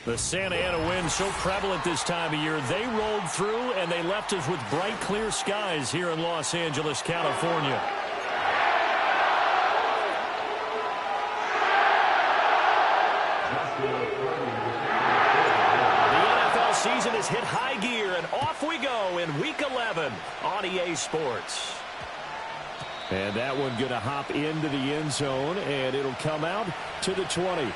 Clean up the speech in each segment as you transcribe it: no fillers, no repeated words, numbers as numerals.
The Santa Ana wind so prevalent this time of year. They rolled through, and they left us with bright, clear skies here in Los Angeles, California. The NFL season has hit high gear, and off we go in Week 11 on EA Sports. And that one going to hop into the end zone, and it'll come out to the 20.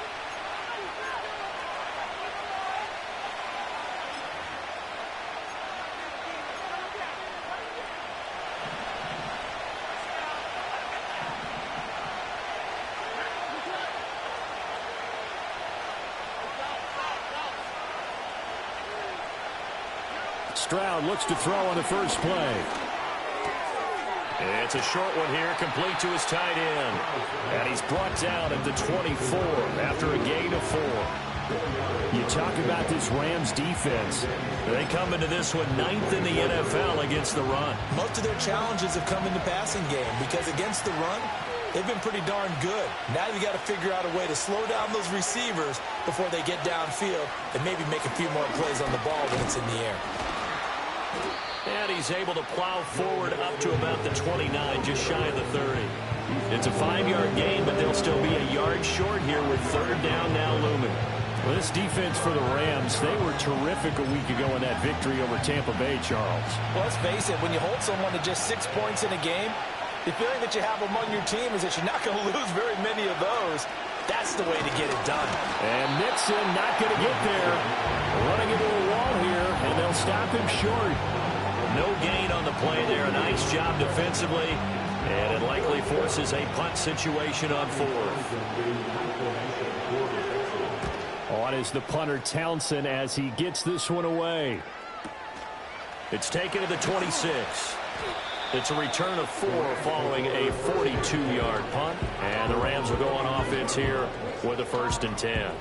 Stroud looks to throw on the first play. It's a short one here, complete to his tight end. And he's brought down at the 24 after a gain of 4. You talk about this Rams defense. They come into this one 9th in the NFL against the run. Most of their challenges have come in the passing game because against the run, they've been pretty darn good. Now you've got to figure out a way to slow down those receivers before they get downfield and maybe make a few more plays on the ball when it's in the air. And he's able to plow forward up to about the 29, just shy of the 30. It's a 5-yard gain, but they'll still be a yard short here with third down now looming. Well, this defense for the Rams, they were terrific a week ago in that victory over Tampa Bay, Charles. Well, let's face it, when you hold someone to just 6 points in a game, the feeling that you have among your team is that you're not going to lose very many of those. That's the way to get it done. And Nixon not going to get there. Running into a wall here, and they'll stop him short. No gain on the play there. A nice job defensively. And it likely forces a punt situation on 4th. On is the punter Townsend as he gets this one away. It's taken to the 26. It's a return of 4 following a 42-yard punt. And the Rams will go on offense here with a 1st and 10.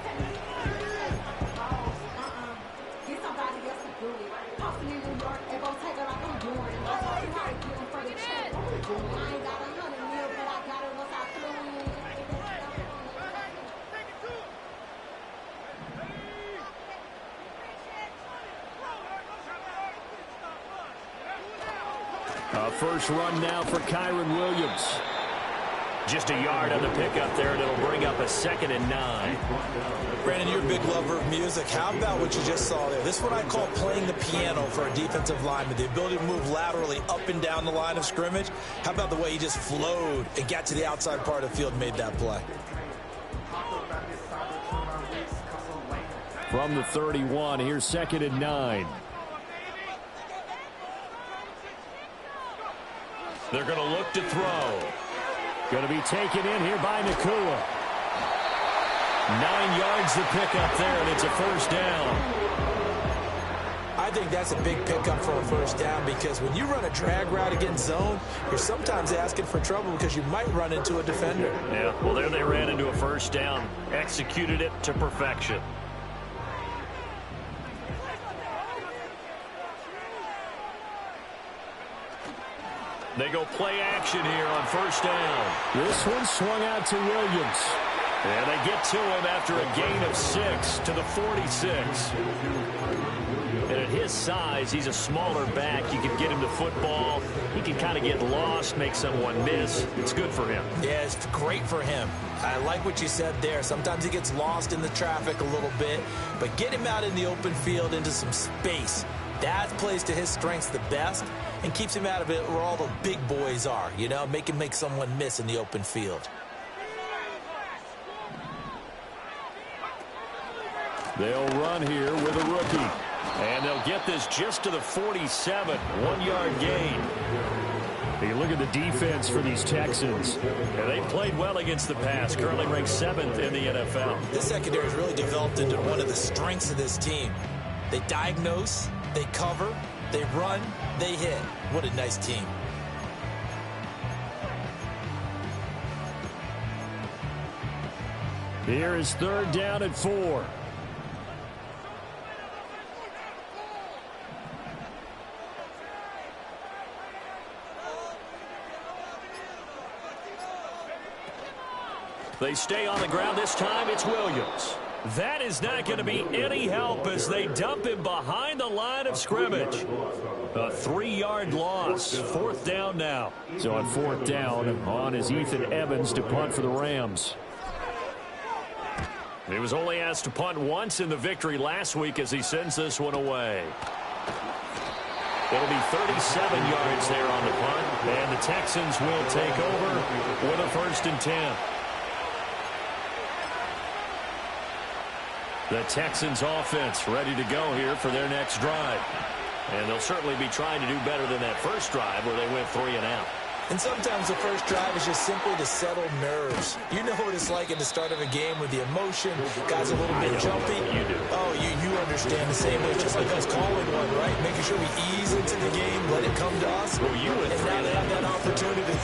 First run now for Kyron Williams. Just a yard on the pickup there, and it'll bring up a 2nd and 9. Brandon, you're a big lover of music. How about what you just saw there? This is what I call playing the piano for a defensive lineman. The ability to move laterally up and down the line of scrimmage. How about the way he just flowed and got to the outside part of the field and made that play? From the 31, here's 2nd and 9. They're going to look to throw. Going to be taken in here by Nakua. 9 yards the pickup there, and it's a 1st down. I think that's a big pickup for a 1st down because when you run a drag route against zone, you're sometimes asking for trouble because you might run into a defender. Yeah, well, there they ran into a 1st down. Executed it to perfection. They go play action here on 1st down. This one swung out to Williams. And they get to him after a gain of 6 to the 46. And at his size, he's a smaller back. You can get him the football. He can kind of get lost, make someone miss. It's good for him. Yeah, it's great for him. I like what you said there. Sometimes he gets lost in the traffic a little bit. But get him out in the open field into some space. That plays to his strengths the best and keeps him out of it where all the big boys are, you know, make him make someone miss in the open field. They'll run here with a rookie. And they'll get this just to the 47, 1-yard gain. You look at the defense for these Texans. And they played well against the pass, currently ranked 7th in the NFL. This secondary has really developed into one of the strengths of this team. They diagnose, they cover, they run, they hit. What a nice team. Here is 3rd down and 4. They stay on the ground this time. It's Williams. That is not going to be any help as they dump him behind the line of scrimmage. A 3-yard loss. 4th down now. So on 4th down, on is Ethan Evans to punt for the Rams. He was only asked to punt once in the victory last week as he sends this one away. It'll be 37 yards there on the punt, and the Texans will take over with a 1st and 10. The Texans offense ready to go here for their next drive. And they'll certainly be trying to do better than that first drive where they went 3 and out. And sometimes the first drive is just simply to settle nerves. You know what it's like at the start of a game with the emotion. Guys a little bit jumpy. You do. Oh, you understand the same way. It's just like us calling one, right? Making sure we ease into the game, let it come to us. Well, you went and 3 now and they have out. that opportunity.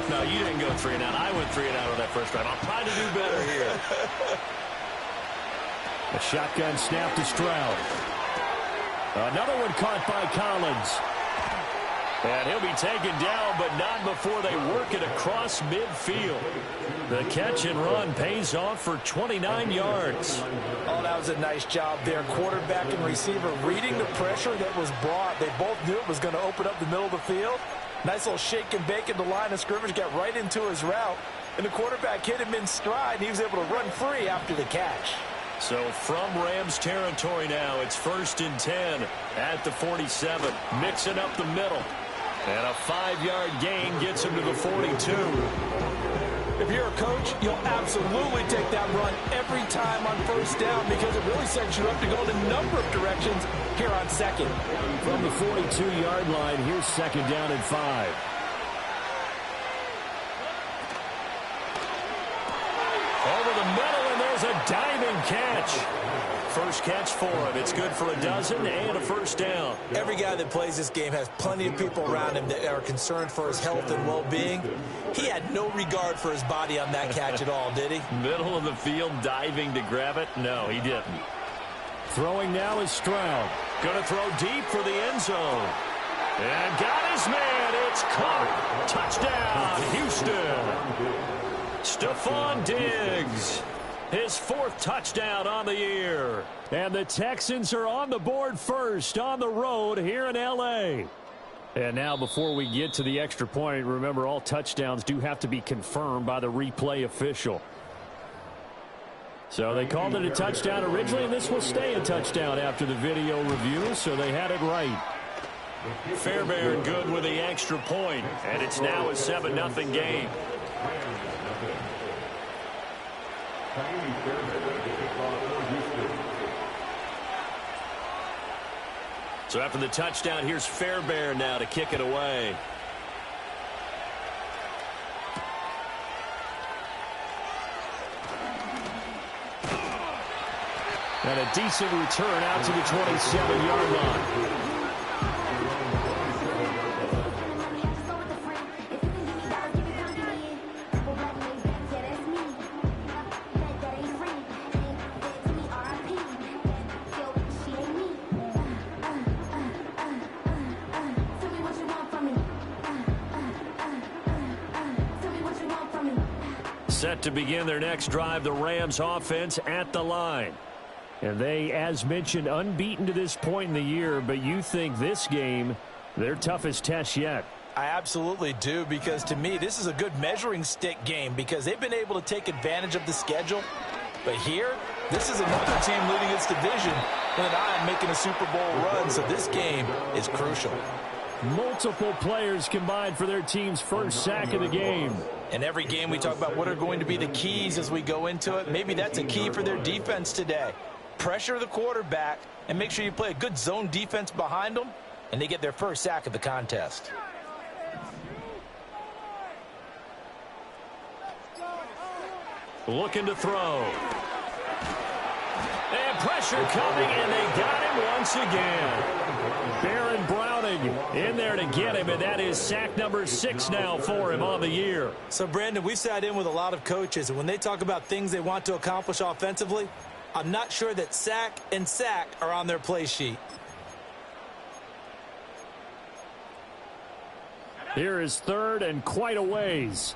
No, you didn't go 3 and out. I went 3 and out on that first drive. I'll try to do better here. A shotgun snap to Stroud. Another one caught by Collins. And he'll be taken down, but not before they work it across midfield. The catch and run pays off for 29 yards. Oh, that was a nice job there. Quarterback and receiver reading the pressure that was brought. They both knew it was going to open up the middle of the field. Nice little shake and bake in the line of scrimmage, got right into his route. And the quarterback hit him in stride, and he was able to run free after the catch. So from Rams territory now, it's 1st and 10 at the 47. Mixing up the middle. And a 5-yard gain gets him to the 42. If you're a coach, you'll absolutely take that run every time on 1st down because it really sets you up to go in a number of directions here on 2nd. From the 42-yard line, here's 2nd down and 5. Over the middle, and there's a diving catch. First catch for him. It's good for a dozen and a 1st down. Every guy that plays this game has plenty of people around him that are concerned for his health and well-being. He had no regard for his body on that catch at all, did he? Middle of the field, diving to grab it. No, he didn't. Throwing now is Stroud. Going to throw deep for the end zone. And got his man. It's caught. Touchdown, Houston. Stephon Diggs. His 4th touchdown on the year. And the Texans are on the board first on the road here in L.A. And now before we get to the extra point, remember all touchdowns do have to be confirmed by the replay official. So they called it a touchdown originally, and this will stay a touchdown after the video review, so they had it right. Fairbairn good with the extra point, and it's now a 7-0 game. So after the touchdown, here's Fairbairn now to kick it away. And a decent return out to the 27-yard line. Set to begin their next drive, the Rams offense at the line. And they, as mentioned, unbeaten to this point in the year, but you think this game, their toughest test yet. I absolutely do, because to me, this is a good measuring stick game because they've been able to take advantage of the schedule. But here, this is another team leading its division with an eye on making a Super Bowl run, so this game is crucial. Multiple players combined for their team's first sack of the game. In every game, we talk about what are going to be the keys as we go into it. Maybe that's a key for their defense today. Pressure the quarterback and make sure you play a good zone defense behind them, and they get their first sack of the contest. Looking to throw. And pressure coming, and they got him once again. Baron Browning in there to get him, and that is sack number 6 now for him on the year. So, Brandon, we've sat in with a lot of coaches, and when they talk about things they want to accomplish offensively, I'm not sure that sack and sack are on their play sheet. Here is 3rd and quite a ways.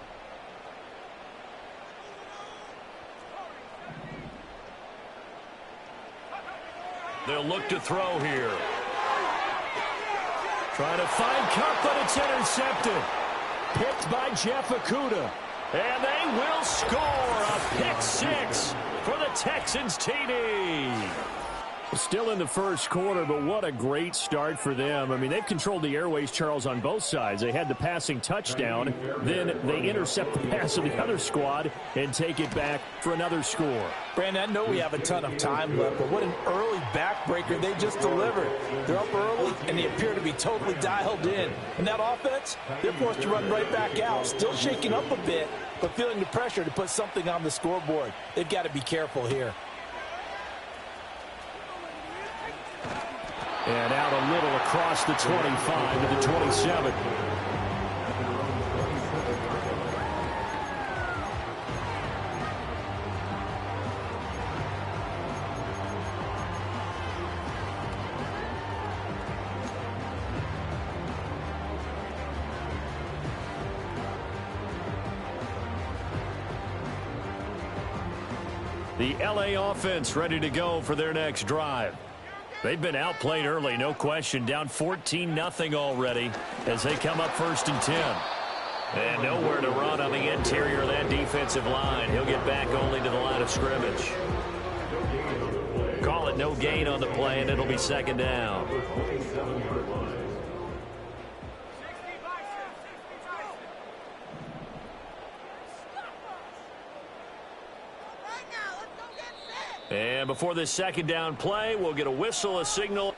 They'll look to throw here. Trying to find Cup, but it's intercepted. Picked by Jeff Okudah. And they will score a pick six for the Texans TD. Still in the first quarter, but what a great start for them. I mean, they've controlled the airways, Charles, on both sides. They had the passing touchdown. Then they intercept the pass of the other squad and take it back for another score. Brandon, I know we have a ton of time left, but what an early backbreaker they just delivered. They're up early, and they appear to be totally dialed in. And that offense, they're forced to run right back out. Still shaking up a bit, but feeling the pressure to put something on the scoreboard. They've got to be careful here. And out a little across the 25 to the 27. The LA offense ready to go for their next drive. They've been outplayed early, no question. Down 14-0 already as they come up 1st and 10. And nowhere to run on the interior of that defensive line. He'll get back only to the line of scrimmage. Call it no gain on the play, and it'll be 2nd down. And before this 2nd down play, we'll get a whistle, a signal.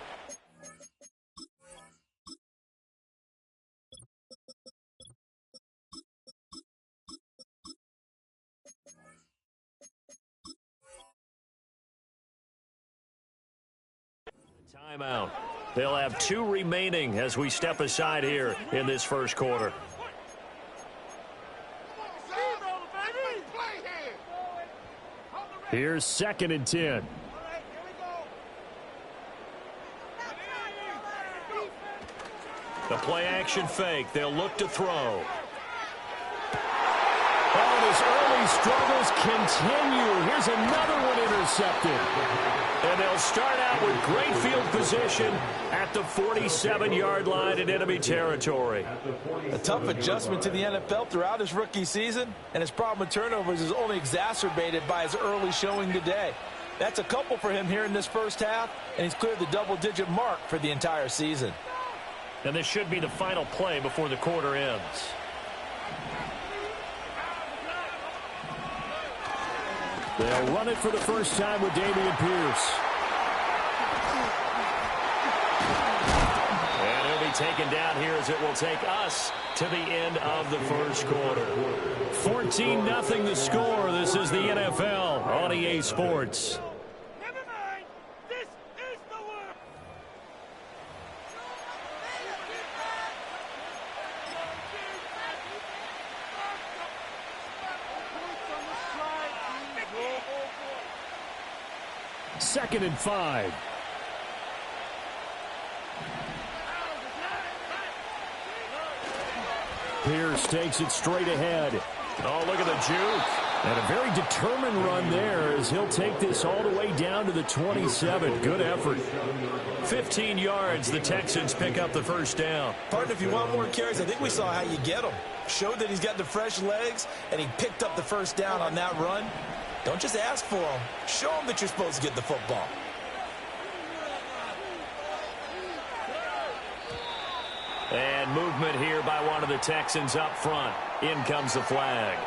Timeout. They'll have 2 remaining as we step aside here in this first quarter. Here's 2nd and 10. The play action fake. They'll look to throw. Oh, his early struggles continue. Here's another one intercepted. And they'll start out with great field position at the 47-yard line in enemy territory. A tough adjustment to the NFL throughout his rookie season, and his problem with turnovers is only exacerbated by his early showing today. That's a couple for him here in this first half, and he's cleared the double-digit mark for the entire season. And this should be the final play before the quarter ends. They'll run it for the first time with Dameon Pierce. And he'll be taken down here as it will take us to the end of the first quarter. 14-0 the score. This is the NFL on EA Sports. Second and 5. Pierce takes it straight ahead. Oh, look at the juke. And a very determined run there as he'll take this all the way down to the 27. Good effort. 15 yards. The Texans pick up the first down. Partner, if you want more carries, I think we saw how you get him. Showed that he's got the fresh legs, and he picked up the first down on that run. Don't just ask for him. Show him that you're supposed to get the football. And movement here by one of the Texans up front. In comes the flag.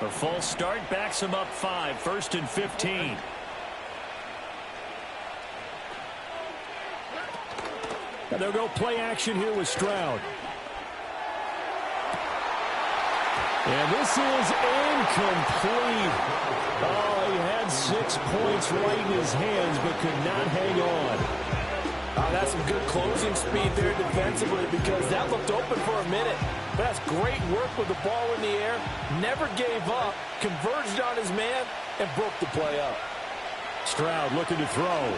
A false start backs him up 5. 1st and 15. And they'll go play action here with Stroud. And this is incomplete. Oh, he had 6 points right in his hands, but could not hang on. Oh, that's some good closing speed there defensively, because that looked open for a minute. But that's great work with the ball in the air. Never gave up, converged on his man, and broke the play up. Stroud looking to throw.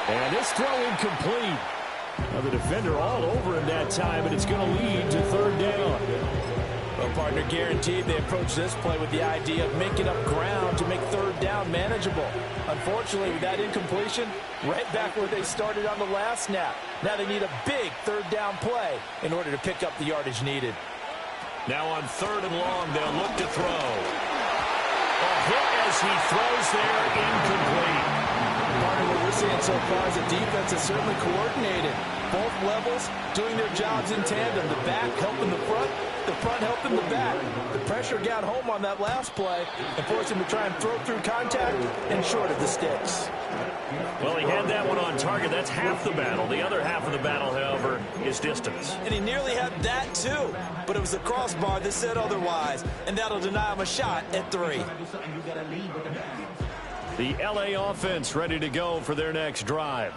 And this throw incomplete. Now the defender all over him that time, and it's going to lead to 3rd down. Well, partner, you're guaranteed they approach this play with the idea of making up ground to make third down manageable. Unfortunately, with that incompletion, right back where they started on the last snap. Now they need a big third down play in order to pick up the yardage needed. Now on 3rd and long, they'll look to throw. A hit as he throws there, incomplete. Part of what we're seeing so far is the defense is certainly coordinated. Both levels doing their jobs in tandem. The back helping the front helping the back. The pressure got home on that last play and forced him to try and throw through contact and short of the sticks. Well, he had that one on target. That's half the battle. The other half of the battle, however, is distance. And he nearly had that too, but it was the crossbar that said otherwise, and that'll deny him a shot at 3. The LA offense ready to go for their next drive.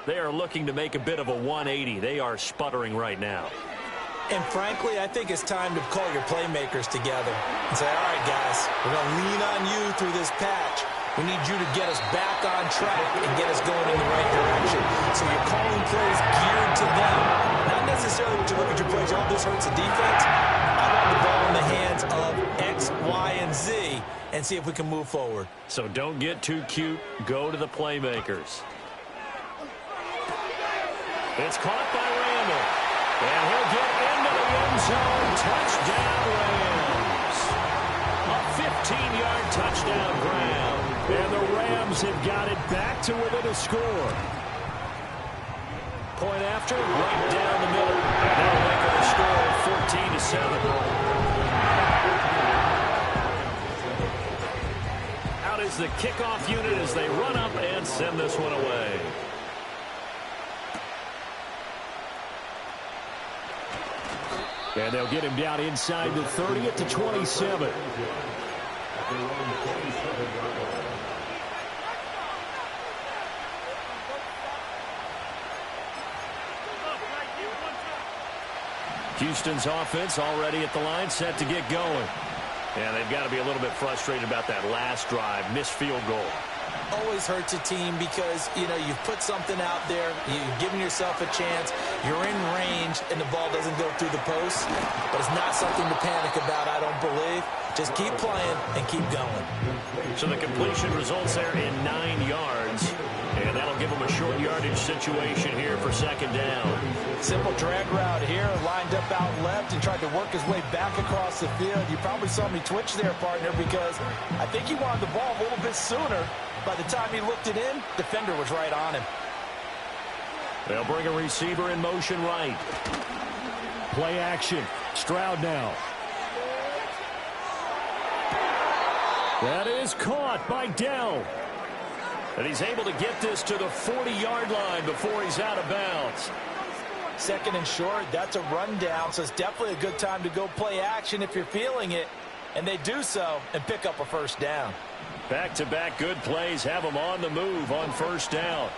They are looking to make a bit of a 180. They are sputtering right now. And frankly, I think it's time to call your playmakers together and say, all right, guys, we're going to lean on you through this patch. We need you to get us back on track and get us going in the right direction. So you're calling plays geared to them. Not necessarily when you look at your plays, oh, this hurts the defense. I want the ball in the hands of X, Y, and Z and see if we can move forward. So don't get too cute. Go to the playmakers. It's caught by Randall. And he'll get into the end zone. Touchdown, Rams. A 15-yard touchdown grab. And the Rams have got it back to within a score. Point after, right down the middle. And that'll make it a score of 14-7. Out is the kickoff unit as they run up and send this one away. And they'll get him down inside the 30 at the 27. Houston's offense already at the line, set to get going. And they've got to be a little bit frustrated about that last drive, missed field goal. Always hurts a team because, you know, you've put something out there, you've given yourself a chance, you're in range, and the ball doesn't go through the post. But it's not something to panic about, I don't believe. Just keep playing and keep going. So the completion results there in 9 yards. And that'll give them a short yardage situation here for 2nd down. Simple drag route here, lined up out left and tried to work his way back across the field. You probably saw me twitch there, partner, because I think he wanted the ball a little bit sooner. By the time he looked it in, defender was right on him. They'll bring a receiver in motion right. Play action. Stroud now. That is caught by Dell. And he's able to get this to the 40-yard line before he's out of bounds. 2nd and short, that's a rundown, so it's definitely a good time to go play action if you're feeling it. And they do so and pick up a 1st down. Back-to-back good plays have them on the move on 1st down.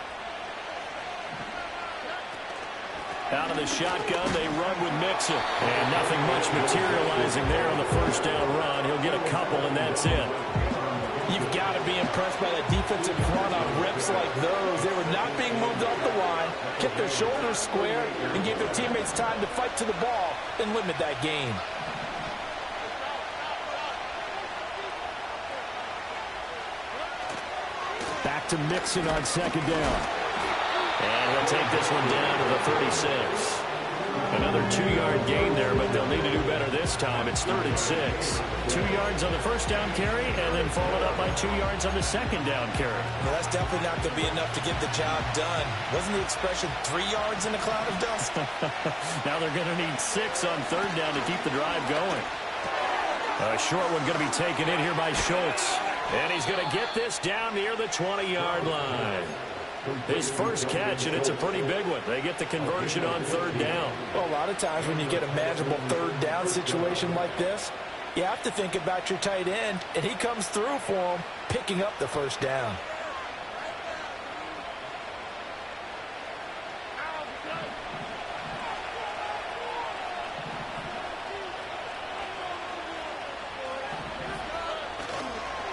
Out of the shotgun, they run with Mixon. And nothing much materializing there on the 1st down run. He'll get a couple, and that's it. You've got to be impressed by that defensive front on rips like those. They were not being moved off the line, kept their shoulders square, and gave their teammates time to fight to the ball and limit that gain. Back to Mixon on 2nd down. And he'll take this one down to the 36. Another 2-yard gain there, but they'll need to do better this time. It's 3rd and 6. 2 yards on the 1st down carry, and then followed up by 2 yards on the 2nd down carry. Well, that's definitely not going to be enough to get the job done. Wasn't the expression 3 yards in a cloud of dust? Now they're going to need 6 on 3rd down to keep the drive going. A short one going to be taken in here by Schultz. And he's going to get this down near the 20-yard line. His first catch, and it's a pretty big one. They get the conversion on 3rd down. Well, a lot of times when you get a manageable 3rd down situation like this, you have to think about your tight end, and he comes through for him, picking up the 1st down.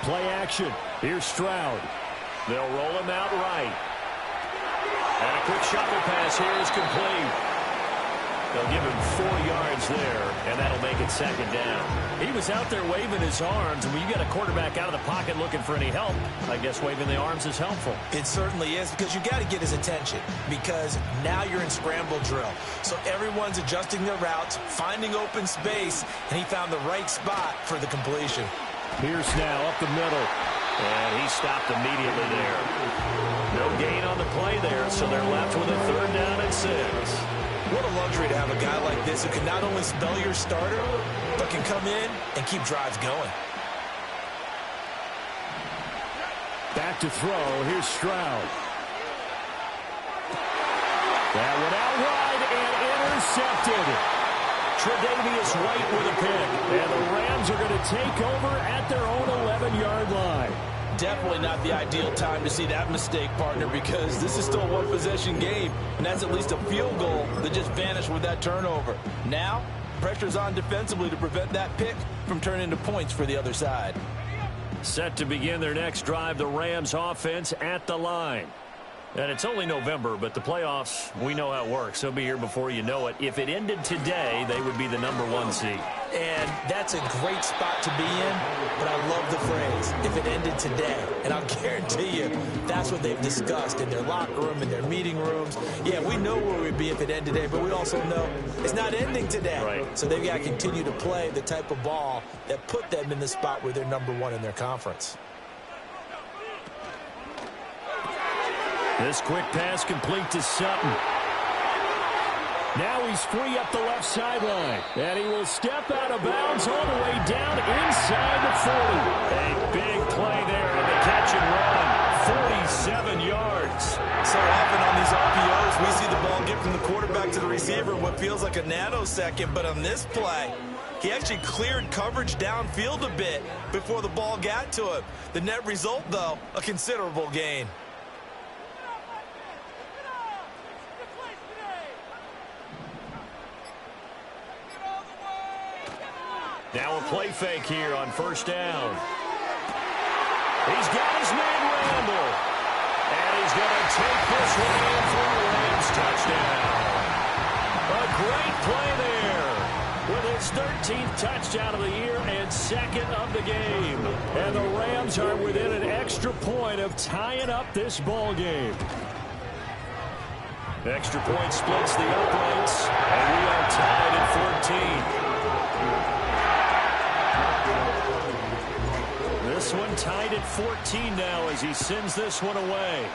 Play action. Here's Stroud. They'll roll him out right. And a quick shuffle pass here is complete. They'll give him 4 yards there, and that'll make it second down. He was out there waving his arms, and when you got a quarterback out of the pocket looking for any help, I guess waving the arms is helpful. It certainly is, because you got to get his attention, because now you're in scramble drill. So everyone's adjusting their routes, finding open space, and he found the right spot for the completion. Pierce now up the middle, and he stopped immediately there. No gain on the play there, so they're left with a 3rd down and 6. What a luxury to have a guy like this who can not only spell your starter, but can come in and keep drives going. Back to throw. Here's Stroud. That one out wide and intercepted. Tre'Davious White with a pick. And the Rams are going to take over at their own 11-yard line. Definitely not the ideal time to see that mistake, partner, because this is still a one-possession game, and that's at least a field goal that just vanished with that turnover. Now, pressure's on defensively to prevent that pick from turning into points for the other side. Set to begin their next drive, the Rams offense at the line. And it's only November, but the playoffs, we know how it works. They'll be here before you know it. If it ended today, they would be the #1 seed. And that's a great spot to be in, but I love the phrase, if it ended today. And I'll guarantee you, that's what they've discussed in their locker room, in their meeting rooms. Yeah, we know where we'd be if it ended today, but we also know it's not ending today. Right. So they've got to continue to play the type of ball that put them in the spot where they're #1 in their conference. This quick pass complete to Sutton. Now he's free up the left sideline. And he will step out of bounds all the way down inside the 40. A big play there on the catch and run. 47 yards. So often on these RPOs, we see the ball get from the quarterback to the receiver in what feels like a nanosecond. But on this play, he actually cleared coverage downfield a bit before the ball got to him. The net result, though, a considerable gain. Now a play fake here on 1st down. He's got his man Randall. And he's going to take this one in for a Rams touchdown. A great play there with his 13th touchdown of the year and 2nd of the game. And the Rams are within an extra point of tying up this ball game. Extra point splits the uprights, and we are tied at 14. This one tied at 14 now as he sends this one away.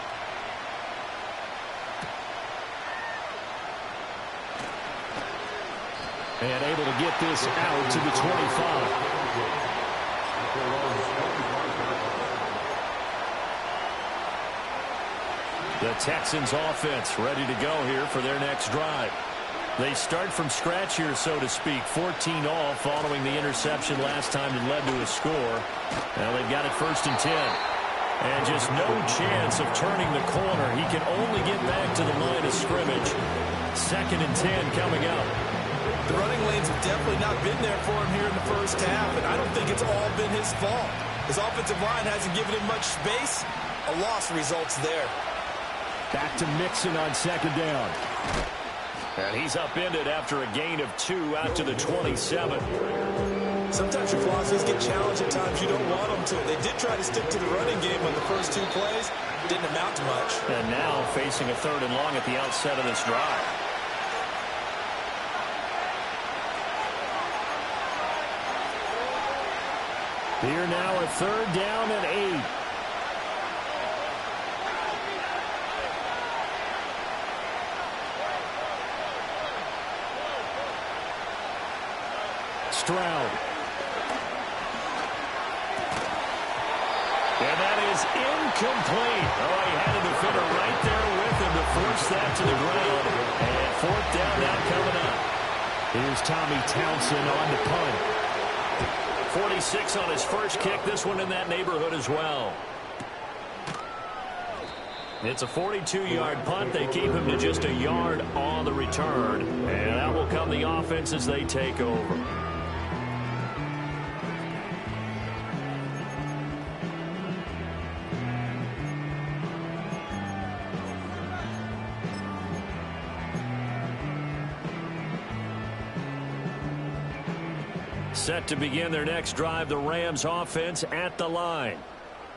And able to get this out to the 25. The Texans offense ready to go here for their next drive. They start from scratch here, so to speak. 14 all following the interception last time that led to a score. Now they've got it 1st and 10. And just no chance of turning the corner. He can only get back to the line of scrimmage. 2nd and 10 coming up. The running lanes have definitely not been there for him here in the first half, and I don't think it's all been his fault. His offensive line hasn't given him much space. A loss results there. Back to Mixon on 2nd down. And he's upended after a gain of 2 out to the 27. Sometimes your philosophies get challenged at times you don't want them to. They did try to stick to the running game on the first 2 plays. Didn't amount to much. And now facing a 3rd and long at the outset of this drive. Here now a 3rd down and 8. Stroud. And that is incomplete. Oh, he had a defender right there with him to force that to the ground. And 4th down now coming up. Here's Tommy Townsend on the punt. 46 on his first kick. This one in that neighborhood as well. It's a 42-yard punt. They keep him to just a yard on the return. And out will come the offense as they take over. Set to begin their next drive, the Rams offense at the line.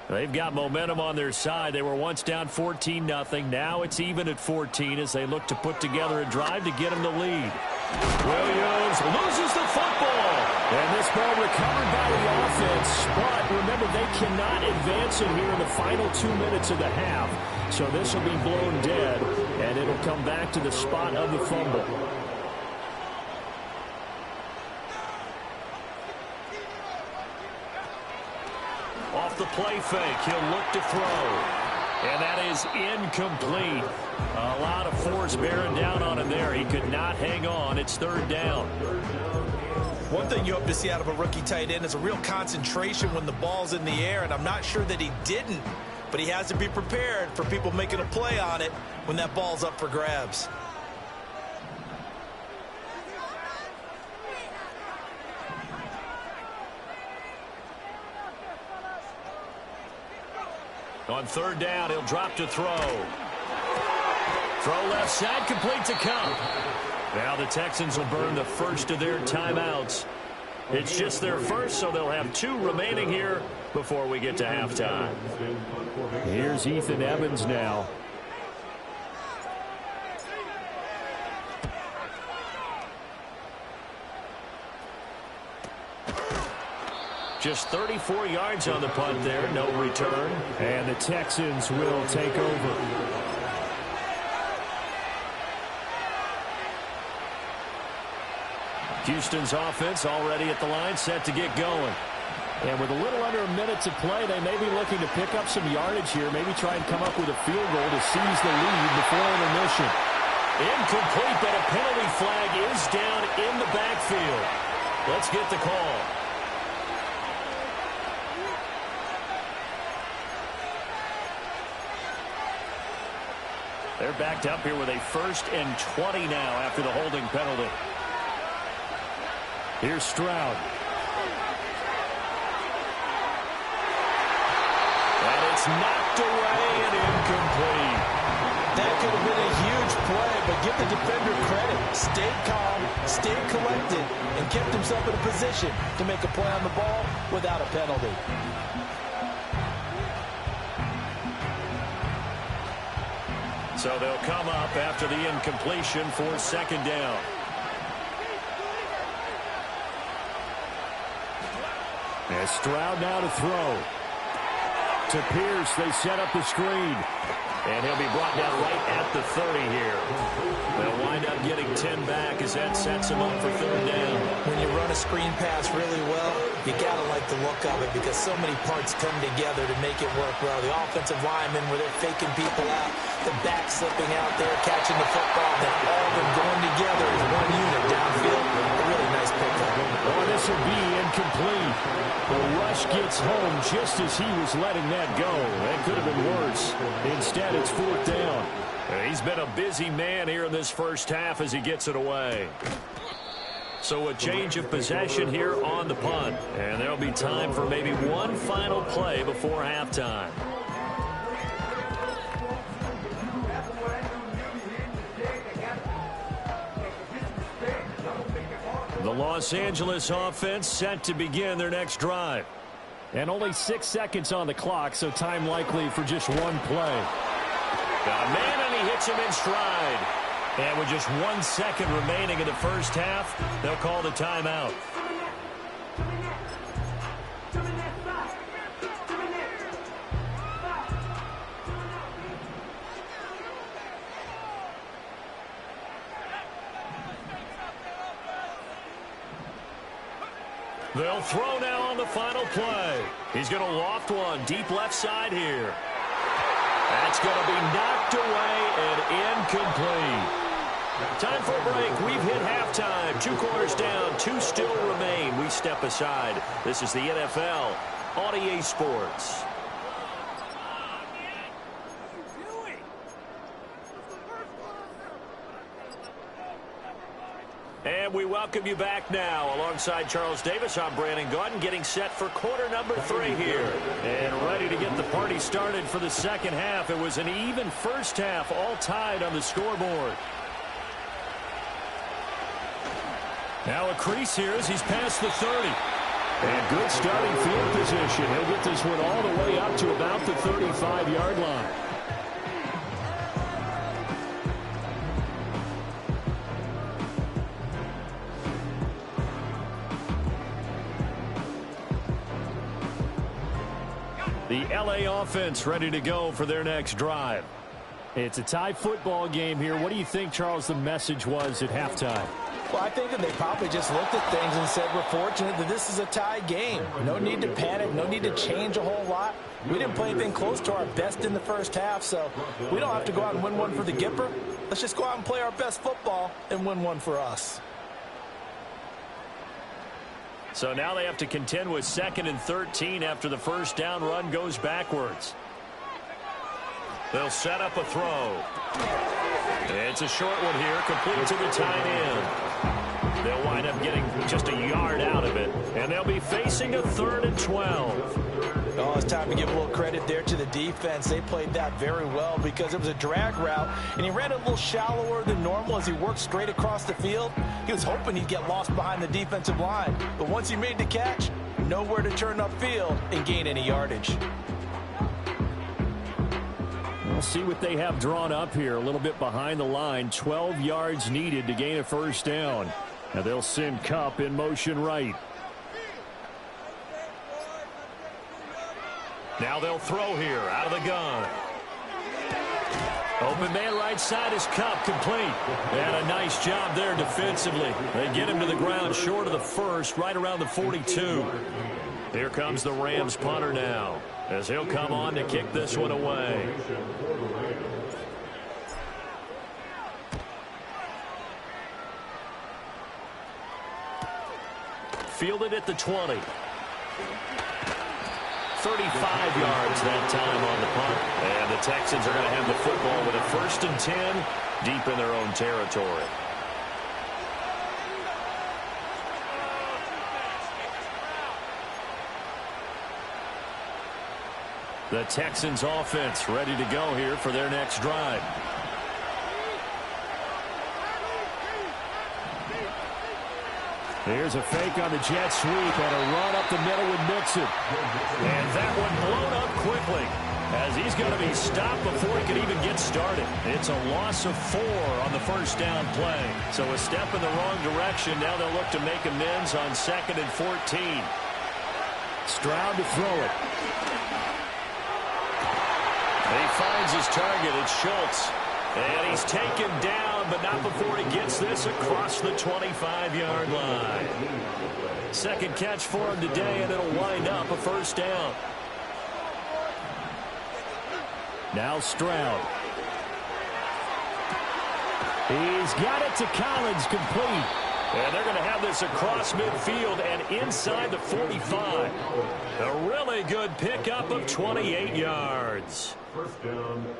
They've got momentum on their side. They were once down 14-0. Now it's even at 14 as they look to put together a drive to get them the lead. Williams loses the football. And this ball recovered by the offense. But remember, they cannot advance it here in the final 2 minutes of the half. So this will be blown dead, and it'll come back to the spot of the fumble. Off the play fake, he'll look to throw. And that is incomplete. A lot of force bearing down on him there. He could not hang on. It's third down. One thing you hope to see out of a rookie tight end is a real concentration when the ball's in the air, and I'm not sure that he didn't, but he has to be prepared for people making a play on it when that ball's up for grabs. On third down, he'll drop to throw. Throw left side, complete to Cup. Now the Texans will burn the first of their timeouts. It's just their first, so they'll have 2 remaining here before we get to halftime. Here's Ethan Evans now. Just 34 yards on the punt there, no return. And the Texans will take over. Houston's offense already at the line, set to get going. And with a little under a minute to play, they may be looking to pick up some yardage here, maybe try and come up with a field goal to seize the lead before intermission. Incomplete, but a penalty flag is down in the backfield. Let's get the call. They're backed up here with a 1st and 20 now after the holding penalty. Here's Stroud. And it's knocked away and incomplete. That could have been a huge play, but give the defender credit. Stayed calm, stayed collected, and kept himself in a position to make a play on the ball without a penalty. So they'll come up after the incompletion for second down. And Stroud now to throw. To Pierce, they set up the screen. And he'll be brought down right at the 30 here. They'll wind up getting 10 back as that sets him up for third down. When you run a screen pass really well, you got to like the look of it because so many parts come together to make it work well. The offensive linemen where they're faking people out, the back slipping out there, catching the football, then all of them going together as one unit downfield. A really nice pickup. Oh, this will be incomplete. The rush gets home just as he was letting that go. That could have been worse. Instead, it's fourth down. He's been a busy man here in this first half as he gets it away. So a change of possession here on the punt. And there'll be time for maybe one final play before halftime. The Los Angeles offense set to begin their next drive. And only 6 seconds on the clock, so time likely for just one play. Got a man, and he hits him in stride. And with just 1 second remaining in the first half, they'll call the timeout. They'll throw now on the final play. He's going to loft one deep left side here. That's going to be knocked away and incomplete. Time for a break. We've hit halftime. 2 quarters down, 2 still remain. We step aside. This is the NFL on EA Sports. And we welcome you back now. Alongside Charles Davis, I'm Brandon Gaudin, getting set for quarter number 3 here. And ready to get the party started for the second half. It was an even first half, all tied on the scoreboard. Now a crease here as he's past the 30. And good starting field position. He'll get this one all the way up to about the 35-yard line. The LA offense ready to go for their next drive. It's a tie football game here. What do you think, Charles, the message was at halftime? Well, I think that they probably just looked at things and said, we're fortunate that this is a tie game. No need to panic. No need to change a whole lot. We didn't play anything close to our best in the first half, so we don't have to go out and win one for the Gipper. Let's just go out and play our best football and win one for us. So now they have to contend with 2nd and 13 after the first down run goes backwards. They'll set up a throw. It's a short one here, complete to the tight end. They'll wind up getting just a yard out of it, and they'll be facing a 3rd and 12. Oh, it's time to give a little credit there to the defense. They played that very well because it was a drag route, and he ran a little shallower than normal as he worked straight across the field. He was hoping he'd get lost behind the defensive line, but once he made the catch, nowhere to turn upfield and gain any yardage. We'll see what they have drawn up here. A little bit behind the line. 12 yards needed to gain a first down. Now they'll send Kupp in motion right. Now they'll throw here out of the gun. Open man right side is Kupp, complete. And a nice job there defensively. They get him to the ground short of the first, right around the 42. Here comes the Rams punter now, as he'll come on to kick this one away. Fielded at the 20. 35 yards that time on the punt. And the Texans are going to have the football with a 1st and 10 deep in their own territory. The Texans offense ready to go here for their next drive. Here's a fake on the jet sweep and a run up the middle with Mixon. And that one blown up quickly as he's going to be stopped before he can even get started. It's a loss of 4 on the first down play. So a step in the wrong direction. Now they'll look to make amends on 2nd and 14. Stroud to throw it. He finds his target. It's Schultz. And he's taken down, but not before he gets this across the 25-yard line. Second catch for him today, and it'll wind up a first down. Now Stroud. He's got it to Collins, complete. And they're going to have this across midfield and inside the 45. A really good pickup of 28 yards.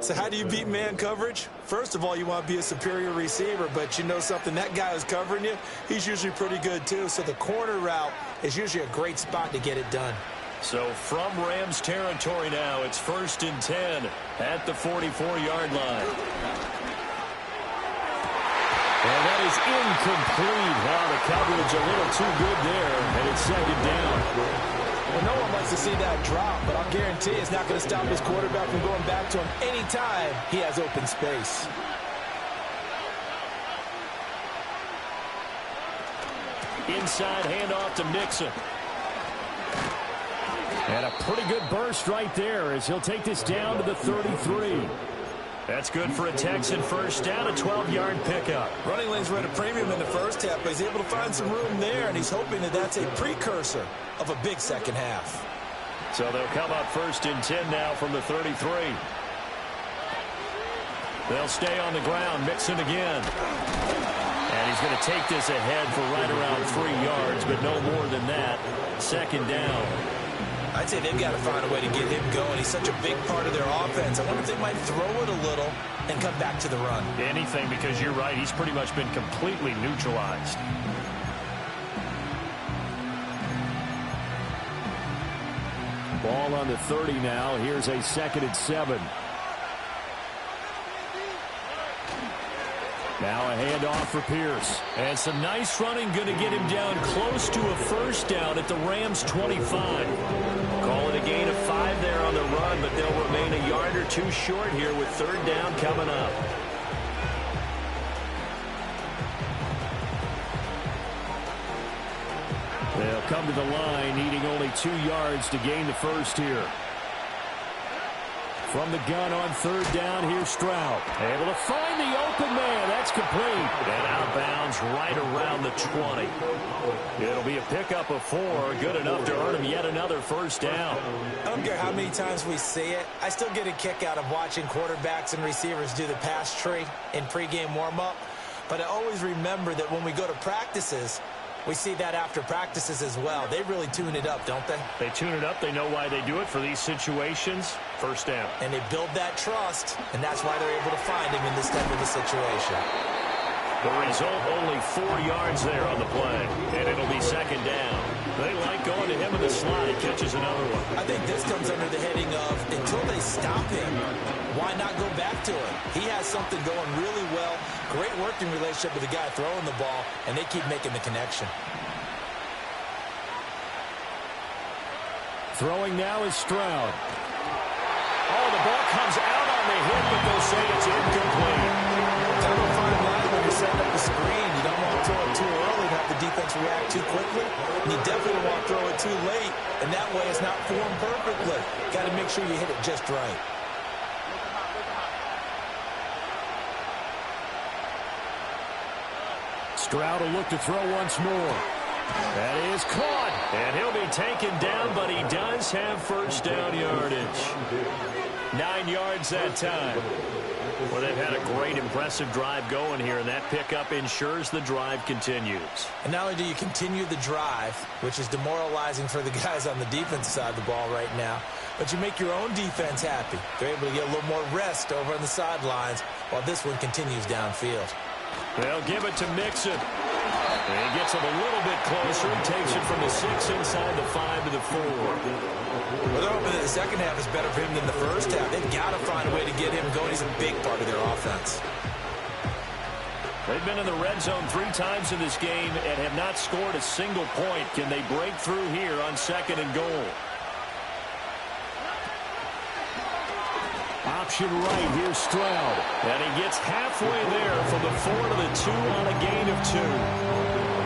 So how do you beat man coverage? First of all, you want to be a superior receiver, but you know something, that guy who's covering you, he's usually pretty good too. So the corner route is usually a great spot to get it done. So from Rams territory now, it's 1st and 10 at the 44-yard line. And that is incomplete. Wow, the coverage a little too good there, and it's 2nd down. Well, no one likes to see that drop, but I'll guarantee it's not going to stop his quarterback from going back to him anytime he has open space. Inside handoff to Mixon. And a pretty good burst right there as he'll take this down to the 33. That's good for a Texan first down, a 12-yard pickup. Running lanes were at a premium in the first half, but he's able to find some room there, and he's hoping that that's a precursor of a big second half. So they'll come up 1st and 10 now from the 33. They'll stay on the ground, Mixon again. And he's going to take this ahead for right around 3 yards, but no more than that. 2nd down. I'd say they've got to find a way to get him going. He's such a big part of their offense. I wonder if they might throw it a little and come back to the run. Anything, because you're right. He's pretty much been completely neutralized. Ball on the 30 now. Here's a 2nd and 7. Now a handoff for Pierce. And some nice running going to get him down close to a first down at the Rams' 25. Call it a gain of 5 there on the run, but they'll remain a yard or two short here with third down coming up. They'll come to the line, needing only 2 yards to gain the first here. From the gun on third down, here's Stroud. Able to find the open man. That's complete. And outbounds right around the 20. It'll be a pickup of 4. Good enough to earn him yet another first down. I don't care how many times we see it. I still get a kick out of watching quarterbacks and receivers do the pass tree in pregame warm-up. But I always remember that when we go to practices, we see that after practices as well. They really tune it up, don't they? They tune it up. They know why they do it for these situations. First down. And they build that trust, and that's why they're able to find him in this type of a situation. The result, only 4 yards there on the play. And it'll be second down. They like going to him in the slot. He catches another one. I think this comes under the heading of, until they stop him, why not go back to him? He has something going really well. Great working relationship with the guy throwing the ball, and they keep making the connection. Throwing now is Stroud. Oh, the ball comes out on the hit, but they'll say it's incomplete. Kind of a fine line when you're setting up the screen. You don't want to throw it too early and have the defense react too quickly. And you definitely don't want to throw it too late, and that way it's not formed perfectly. Got to make sure you hit it just right. Stroud will look to throw once more. That is caught. And he'll be taken down, but he does have first down yardage. 9 yards that time. Well, they've had a great, impressive drive going here, and that pickup ensures the drive continues. And not only do you continue the drive, which is demoralizing for the guys on the defense side of the ball right now, but you make your own defense happy. They're able to get a little more rest over on the sidelines while this one continues downfield. They'll give it to Mixon. And he gets him a little bit closer and takes it from the 6 inside the 5 to the 4. Well, they're hoping that the second half is better for him than the first half. They've got to find a way to get him going. He's a big part of their offense. They've been in the red zone 3 times in this game and have not scored a single point. Can they break through here on second and goal? Option right, here's Stroud. And he gets halfway there from the 4 to the 2 on a gain of 2.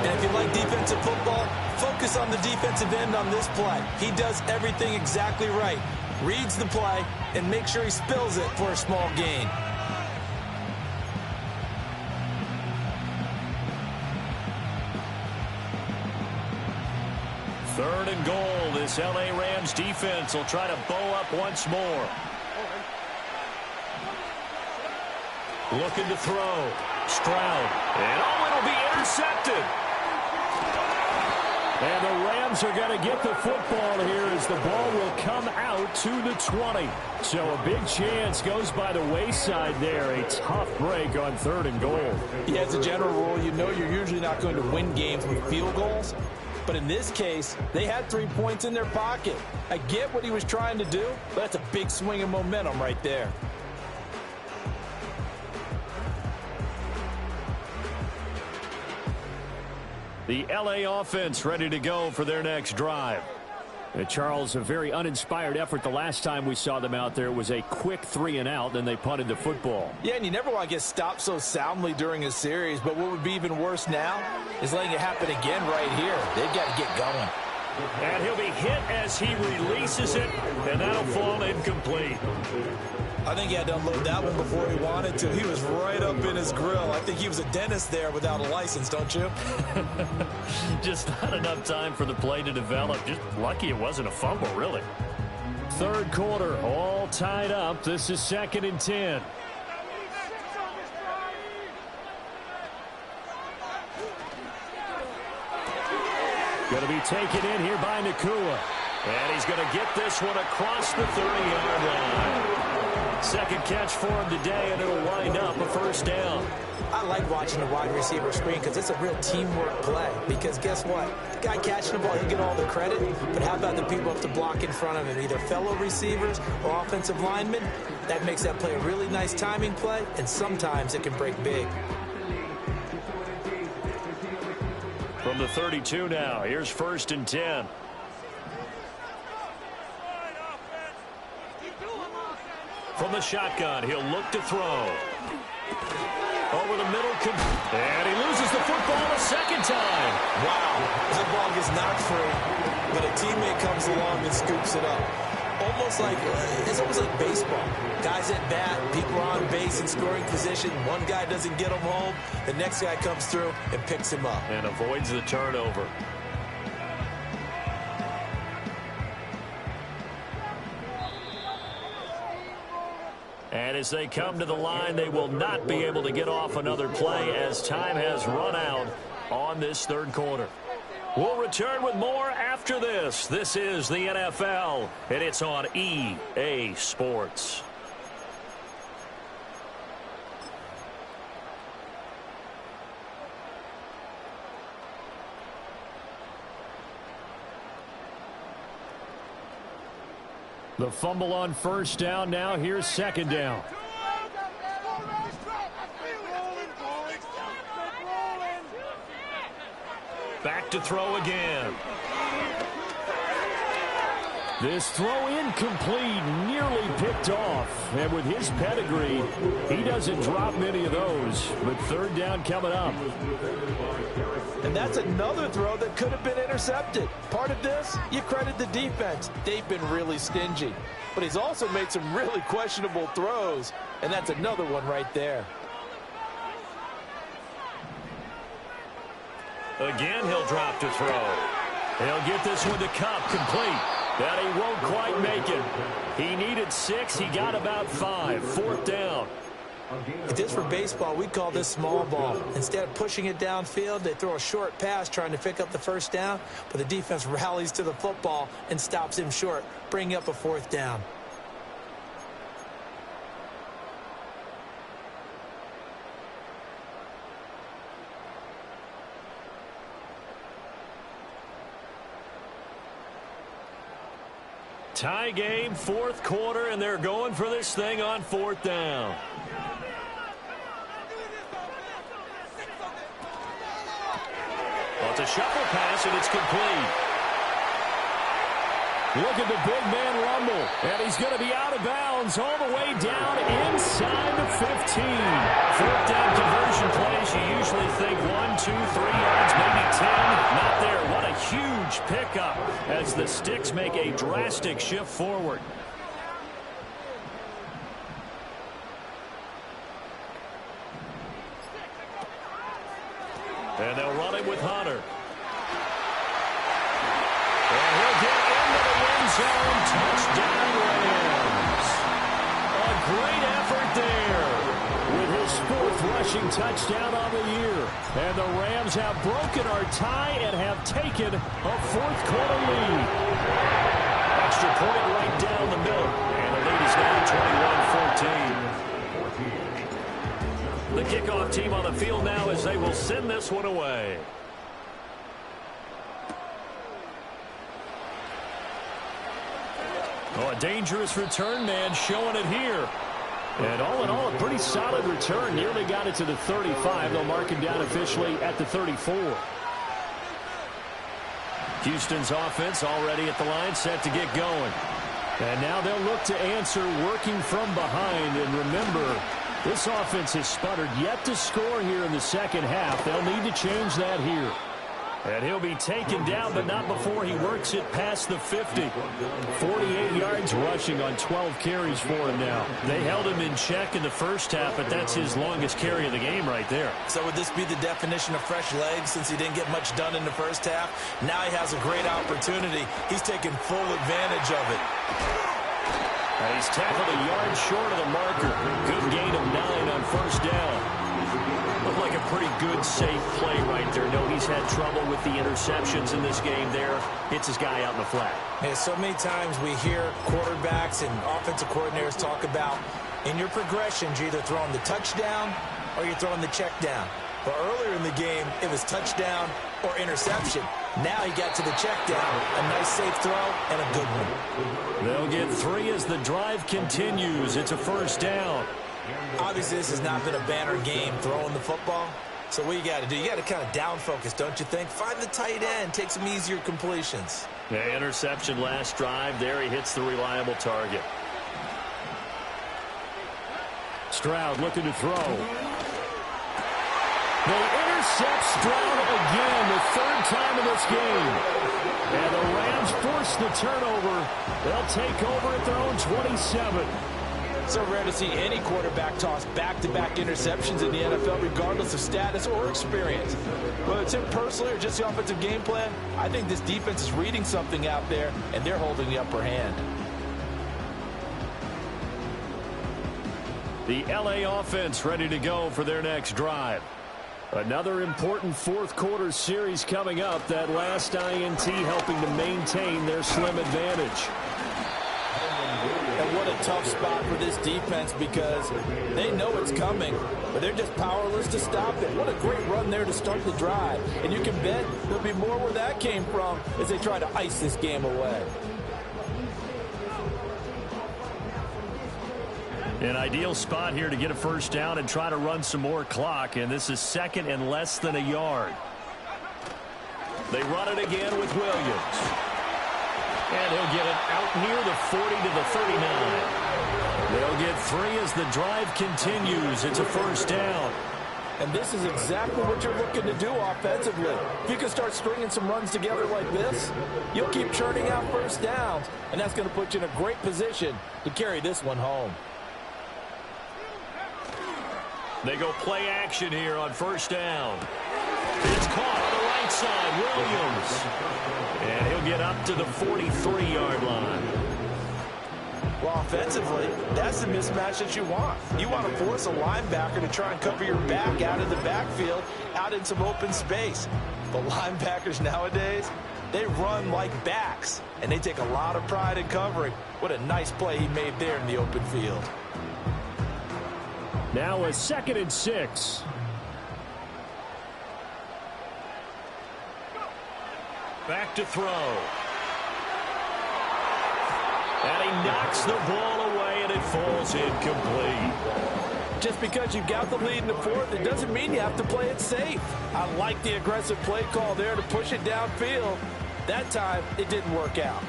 And if you like defensive football, focus on the defensive end on this play. He does everything exactly right. Reads the play and makes sure he spills it for a small gain. Third and goal. This L.A. Rams defense will try to bow up once more. Looking to throw. Stroud. And it'll be intercepted. And the Rams are going to get the football here as the ball will come out to the 20. So a big chance goes by the wayside there. A tough break on third and goal. Yeah, as a general rule, you know you're usually not going to win games with field goals. But in this case, they had 3 points in their pocket. I get what he was trying to do, but that's a big swing of momentum right there. The L.A. offense ready to go for their next drive. Charles, a very uninspired effort. The last time we saw them out there, it was a quick 3 and out, then they punted the football. Yeah, and you never want to get stopped so soundly during a series, but what would be even worse now is letting it happen again right here. They've got to get going. And he'll be hit as he releases it, and that'll fall incomplete. I think he had to unload that one before he wanted to. He was right up in his grill. I think he was a dentist there without a license, don't you? Just not enough time for the play to develop. Just lucky it wasn't a fumble, really. Third quarter, all tied up. This is 2nd and 10. Going to be taken in here by Nakua. And he's going to get this one across the 30-yard line. Second catch for him today, and it'll wind up a first down. I like watching the wide receiver screen because it's a real teamwork play. Because guess what? The guy catching the ball, he'll get all the credit. But how about the people up to block in front of him, either fellow receivers or offensive linemen? That makes that play a really nice timing play, and sometimes it can break big. From the 32 now, here's 1st and 10. From the shotgun, he'll look to throw. Over the middle, and he loses the football a second time. Wow, that ball gets knocked free, but a teammate comes along and scoops it up. It's almost like baseball. Guys at bat, people are on base in scoring position. One guy doesn't get him home. The next guy comes through and picks him up. And avoids the turnover. And as they come to the line, they will not be able to get off another play as time has run out on this third quarter. We'll return with more after this. This is the NFL, and it's on EA Sports. The fumble on 1st down. Now here's 2nd down. Back to throw again. This throw incomplete, nearly picked off. And with his pedigree, he doesn't drop many of those. But 3rd down coming up. And that's another throw that could have been intercepted. Part of this, you credit the defense. They've been really stingy. But he's also made some really questionable throws. And that's another one right there. Again, he'll drop to throw. He'll get this one to Cup complete. That he won't quite make it. He needed 6. He got about 5. 4th down. If this were baseball, we'd call this small ball. Instead of pushing it downfield, they throw a short pass trying to pick up the 1st down, but the defense rallies to the football and stops him short, bringing up a 4th down. Tie game, 4th quarter, and they're going for this thing on 4th down. Well, it's a shuffle pass, and it's complete. Look at the big man rumble, and he's going to be out of bounds all the way down inside the 15. 4th down conversion plays, you usually think 1, 2, 3 yards, maybe 10. Not there. What a huge pickup as the Sticks make a drastic shift forward. And they'll run it with Hunter. And he'll get into the end zone. Touchdown, Rams. A great effort there with his 4th rushing touchdown on the year. And the Rams have broken our tie and have taken a 4th quarter lead. Extra point right down the middle. And the lead is now 21-14. The kickoff team on the field now as they will send this one away. Oh, a dangerous return man showing it here. And all in all, a pretty solid return. Nearly got it to the 35. They'll mark him down officially at the 34. Houston's offense already at the line, set to get going. And now they'll look to answer working from behind. And remember, this offense has sputtered yet to score here in the second half. They'll need to change that here. And he'll be taken down, but not before he works it past the 50. 48 yards rushing on 12 carries for him now. They held him in check in the first half, but that's his longest carry of the game right there. So would this be the definition of fresh legs since he didn't get much done in the first half? Now he has a great opportunity. He's taking full advantage of it. And he's tackled a yard short of the marker. Good gain of 9 on 1st down. Looked like a pretty good, safe play right there. No, he's had trouble with the interceptions in this game there. Hits his guy out in the flat. Yeah, so many times we hear quarterbacks and offensive coordinators talk about in your progressions, you're either throwing the touchdown or you're throwing the check down. But earlier in the game, it was touchdown or interception. Now he got to the check down. A nice safe throw and a good one. They'll get 3 as the drive continues. It's a 1st down. Obviously, this has not been a banner game throwing the football, So what you got to do, you got to kind of down focus, don't you think? Find the tight end, take some easier completions. Yeah, interception last drive. There he hits the reliable target. Stroud looking to throw. They intercept Stroud again, the third time in this game. And the Rams force the turnover. They'll take over at their own 27. So rare to see any quarterback toss back-to-back interceptions in the NFL, regardless of status or experience. Whether it's him personally or just the offensive game plan, I think this defense is reading something out there, and they're holding the upper hand. The LA offense ready to go for their next drive. Another important fourth quarter series coming up. That last INT helping to maintain their slim advantage. And what a tough spot for this defense, because they know it's coming, but they're just powerless to stop it. What a great run there to start the drive. And you can bet there'll be more where that came from as they try to ice this game away. An ideal spot here to get a first down and try to run some more clock, and this is second and less than a yard. They run it again with Williams. And he'll get it out near the 40 to the 39. They'll get 3 as the drive continues. It's a first down. And this is exactly what you're looking to do offensively. If you can start stringing some runs together like this, you'll keep churning out first downs, and that's going to put you in a great position to carry this one home. They go play action here on first down. It's caught on the right side, Williams. And he'll get up to the 43-yard line. Well, offensively, that's the mismatch that you want. You want to force a linebacker to try and cover your back out in the backfield, out in some open space. The linebackers nowadays, they run like backs, and they take a lot of pride in covering. What a nice play he made there in the open field. Now a 2nd and 6. Back to throw. And he knocks the ball away, and it falls incomplete. Just because you've got the lead in the fourth, it doesn't mean you have to play it safe. I like the aggressive play call there to push it downfield. That time, it didn't work out.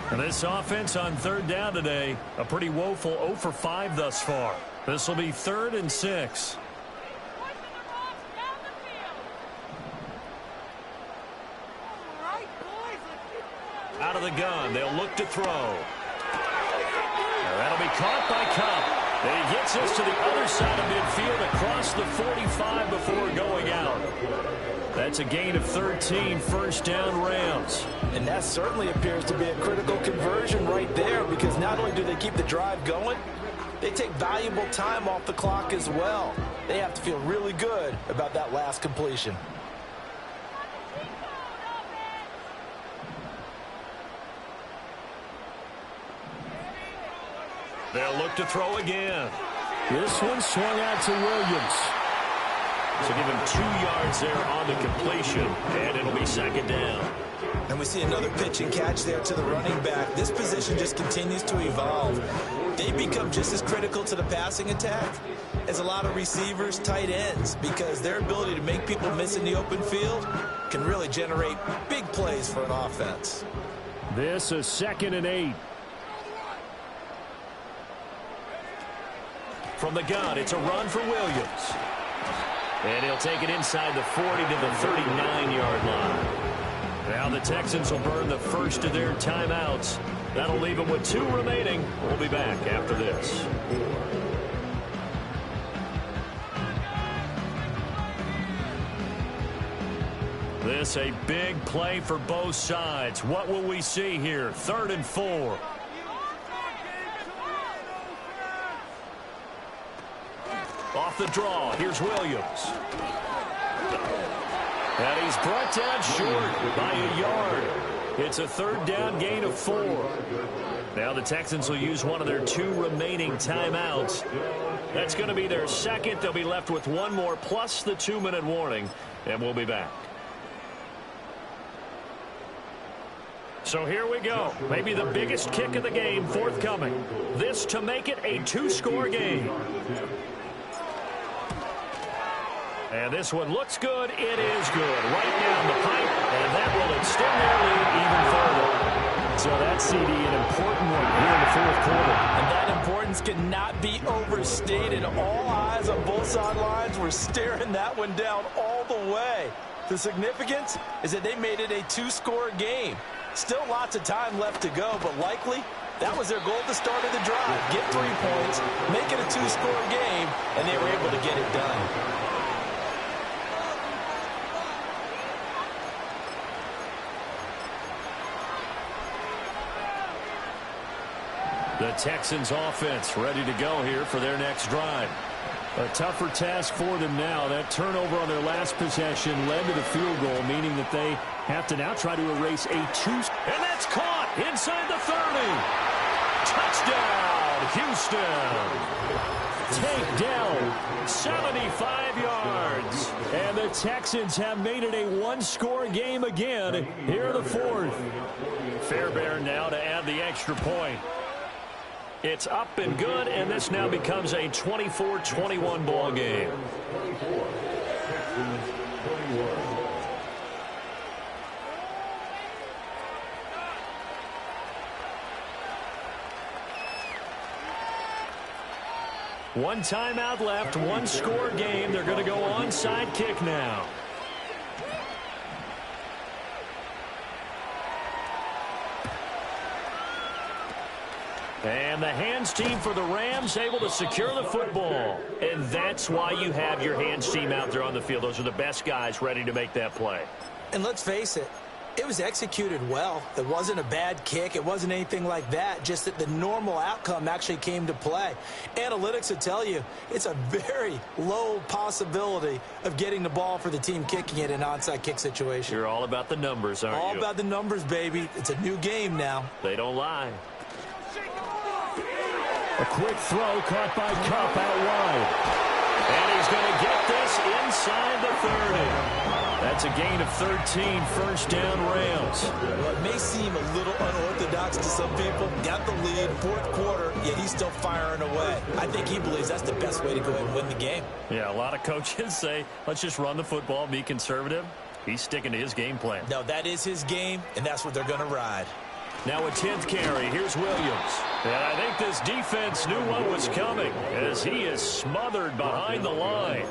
And this offense on third down today, a pretty woeful 0 for 5 thus far. This will be 3rd and 6. Out of the gun, they'll look to throw. That'll be caught by Cup. And he gets us to the other side of midfield across the 45 before going out. That's a gain of 13, first down Rams. And that certainly appears to be a critical conversion right there, because not only do they keep the drive going, they take valuable time off the clock as well. They have to feel really good about that last completion. They'll look to throw again. This one swung out to Williams. So give him 2 yards there on the completion, and it'll be 2nd down. And we see another pitch and catch there to the running back. This position just continues to evolve. They become just as critical to the passing attack as a lot of receivers, tight ends, because their ability to make people miss in the open field can really generate big plays for an offense. This is 2nd and 8. From the gun, it's a run for Williams. And he'll take it inside the 40 to the 39-yard line. Now the Texans will burn the first of their timeouts. That'll leave them with 2 remaining. We'll be back after this. This a big play for both sides. What will we see here? 3rd and 4. Off the draw, here's Williams. And he's brought down short by a yard. It's a 3rd down gain of 4. Now the Texans will use one of their 2 remaining timeouts. That's going to be their 2nd. They'll be left with 1 more plus the 2-minute warning, and we'll be back. So here we go. Maybe the biggest kick of the game forthcoming. This to make it a two-score game. And this one looks good. It is good. Right down the pipe. And that will extend their lead even further. So that CD, an important one here in the fourth quarter. And that importance cannot be overstated. All eyes on both sidelines were staring that one down all the way. The significance is that they made it a two-score game. Still lots of time left to go, but likely that was their goal at the start of the drive. Get 3 points, make it a two-score game, and they were able to get it done. The Texans offense ready to go here for their next drive. A tougher task for them now. That turnover on their last possession led to the field goal, meaning that they have to now try to erase a two. And that's caught inside the 30. Touchdown, Houston. Takedown, 75 yards. And the Texans have made it a one-score game again here in the fourth. Fairbairn now to add the extra point. It's up and good, and this now becomes a 24-21 ball game. One timeout left, one-score game. They're going to go onside kick now. And the hands team for the Rams able to secure the football. And that's why you have your hands team out there on the field. Those are the best guys ready to make that play. And let's face it, it was executed well. It wasn't a bad kick. It wasn't anything like that. Just that the normal outcome actually came to play. Analytics will tell you it's a very low possibility of getting the ball for the team kicking it in an onside kick situation. You're all about the numbers, aren't you? All about the numbers, baby. It's a new game now. They don't lie. A quick throw caught by Kupp out wide. And he's going to get this inside the 30. That's a gain of 13, first down Rams. Well, it may seem a little unorthodox to some people. Got the lead, fourth quarter, yet he's still firing away. I think he believes that's the best way to go ahead and win the game. Yeah, a lot of coaches say, let's just run the football, be conservative. He's sticking to his game plan. No, that is his game, and that's what they're going to ride. Now a 10th carry. Here's Williams. And I think this defense knew what was coming as he is smothered behind the line.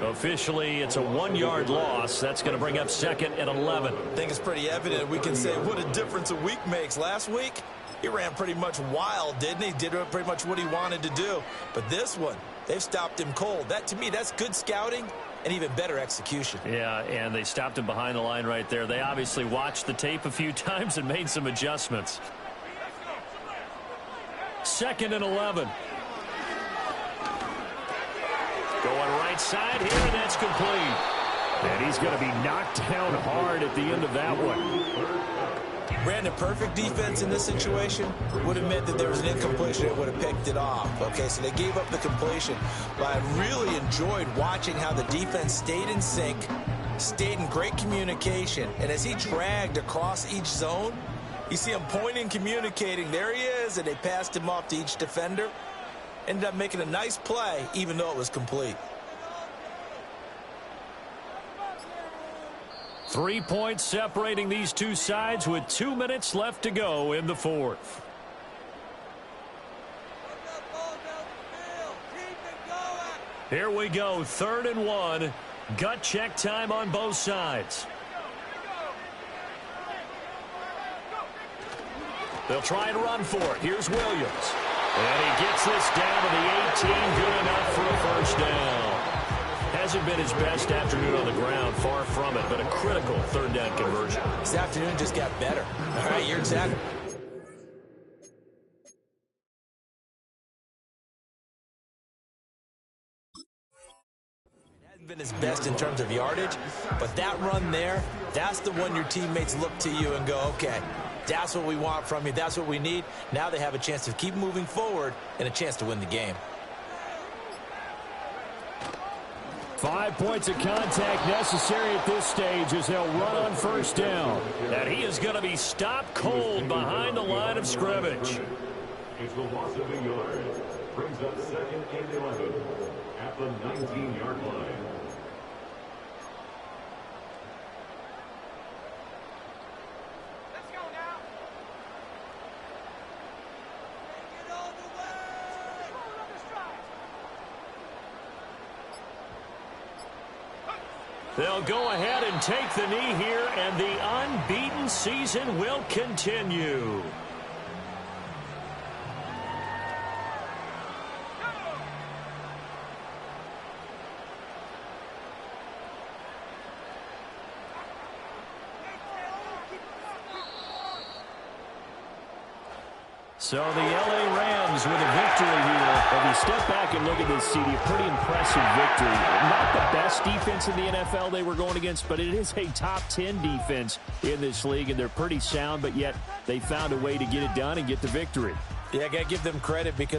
Officially, it's a 1-yard loss. That's going to bring up 2nd and 11. I think it's pretty evident. We can say what a difference a week makes. Last week, he ran pretty much wild, didn't he? Did pretty much what he wanted to do. But this one, they've stopped him cold. That, to me, that's good scouting and even better execution. Yeah, and they stopped him behind the line right there. They obviously watched the tape a few times and made some adjustments. 2nd and 11. Going right side here, and that's complete. And he's going to be knocked down hard at the end of that one. Brandon, perfect defense in this situation would have meant that there was an incompletion that would have picked it off. Okay, so they gave up the completion. But I really enjoyed watching how the defense stayed in sync, stayed in great communication. And as he dragged across each zone, you see him pointing, communicating. There he is, and they passed him off to each defender. Ended up making a nice play, even though it was complete. 3 points separating these two sides with 2 minutes left to go in the fourth. Here we go, 3rd and 1. Gut check time on both sides. They'll try and run for it. Here's Williams. And he gets this down to the 18. Good enough for a first down. Hasn't been his best afternoon on the ground, far from it, but a critical 3rd down conversion. This afternoon just got better. All right, you're exactly. It hasn't been his best in terms of yardage, but that run there, that's the one your teammates look to you and go, okay, that's what we want from you. That's what we need. Now they have a chance to keep moving forward and a chance to win the game. 5 points of contact necessary at this stage as they'll run on first down. And he is going to be stopped cold behind the line of scrimmage. It's the loss of a yard. Brings up 2nd and 11 at the 19-yard line. They'll go ahead and take the knee here, and the unbeaten season will continue. So the L.A. Rams with a victory here. If you step back and look at this, CD, a pretty impressive victory. Not the best defense in the NFL they were going against, but it is a top 10 defense in this league, and they're pretty sound, but yet they found a way to get it done and get the victory. Yeah, I got to give them credit because